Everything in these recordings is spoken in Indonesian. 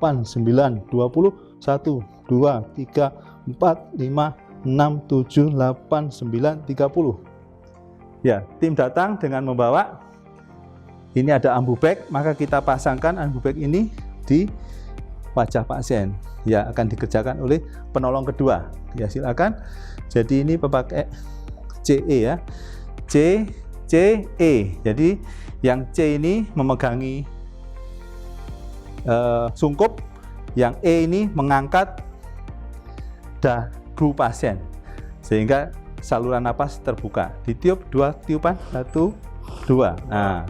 8, 9, 20, 1, 2, 3, 4, 5, 6, 7, 8, 9, 30. Ya, tim datang dengan membawa, ini ada ambu bag, maka kita pasangkan ambu bag ini di wajah pasien. Ya, akan dikerjakan oleh penolong kedua. Ya, silakan. Jadi ini pemakai CE ya. CE. Jadi yang C ini memegangi sungkup, yang E ini mengangkat dagu pasien sehingga saluran napas terbuka. Ditiup 2 tiupan, 1, 2. Nah,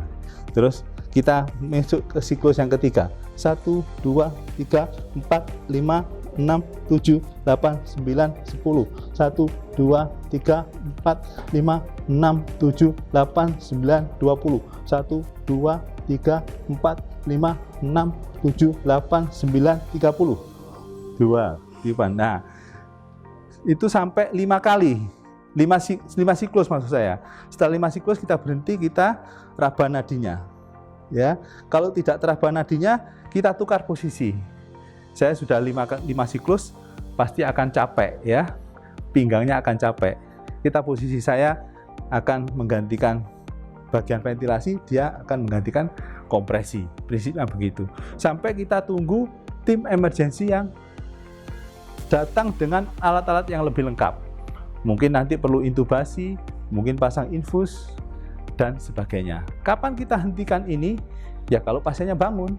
terus kita masuk ke siklus yang ketiga. 1, 2, 3, 4, 5, 6, 7, 8, 9, 10. 1, 2, 3, 4, 5, 6, 7, 8, 9, 20. 1, 2, 3, 4, 5, 6, 7, 8, 9, 30. 2 tiupan. Nah, itu sampai 5 kali. 5 siklus maksud saya. Setelah 5 siklus kita berhenti, kita raba nadinya. Ya, kalau tidak teraba nadinya, kita tukar posisi. Saya sudah 5 siklus, pasti akan capek ya. Pinggangnya akan capek. Posisi saya akan menggantikan bagian ventilasi, dia akan menggantikan kompresi. Prinsipnya begitu. Sampai kita tunggu tim emergensi yang datang dengan alat-alat yang lebih lengkap. Mungkin nanti perlu intubasi, mungkin pasang infus, dan sebagainya. Kapan kita hentikan ini? Ya kalau pasiennya bangun,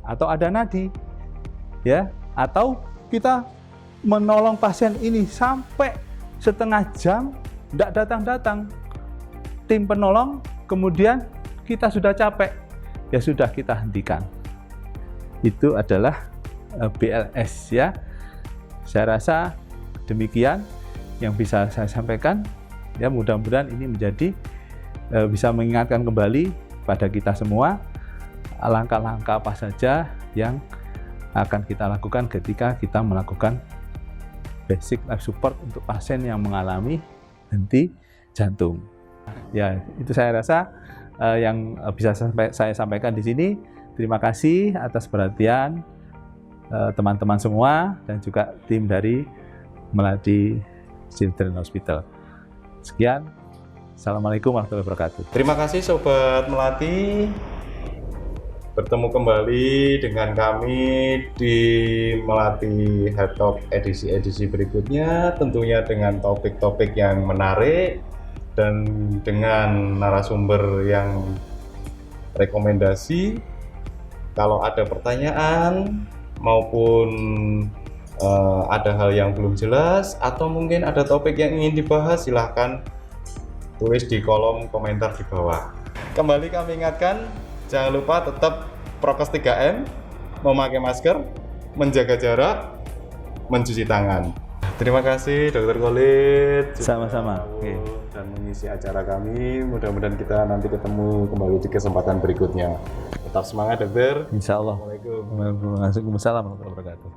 atau ada nadi, ya, atau kita menolong pasien ini sampai setengah jam, tidak datang-datang. Tim penolong, kemudian kita sudah capek, ya sudah kita hentikan. Itu adalah BLS ya. Saya rasa demikian yang bisa saya sampaikan. Ya, mudah-mudahan ini menjadi bisa mengingatkan kembali pada kita semua langkah-langkah apa saja yang akan kita lakukan ketika kita melakukan basic life support untuk pasien yang mengalami henti jantung. Ya, itu saya rasa yang bisa saya sampaikan di sini. Terima kasih atas perhatian teman-teman semua dan juga tim dari Melati Children's Hospital. Sekian. Assalamualaikum warahmatullahi wabarakatuh. Terima kasih Sobat Melati. Bertemu kembali dengan kami di Melati Health Talk edisi-edisi berikutnya, tentunya dengan topik-topik yang menarik dan dengan narasumber yang rekomendasi. Kalau ada pertanyaan maupun ada hal yang belum jelas atau mungkin ada topik yang ingin dibahas, silahkan tulis di kolom komentar di bawah. Kembali kami ingatkan, jangan lupa tetap prokes 3M, memakai masker, menjaga jarak, mencuci tangan. Terima kasih Dr. Khalid. Sama-sama. Dan mengisi acara kami. Mudah-mudahan kita nanti ketemu kembali di kesempatan berikutnya. Tetap semangat Dokter. Insya Allah. Assalamualaikum. Waalaikumsalam warahmatullahi wabarakatuh.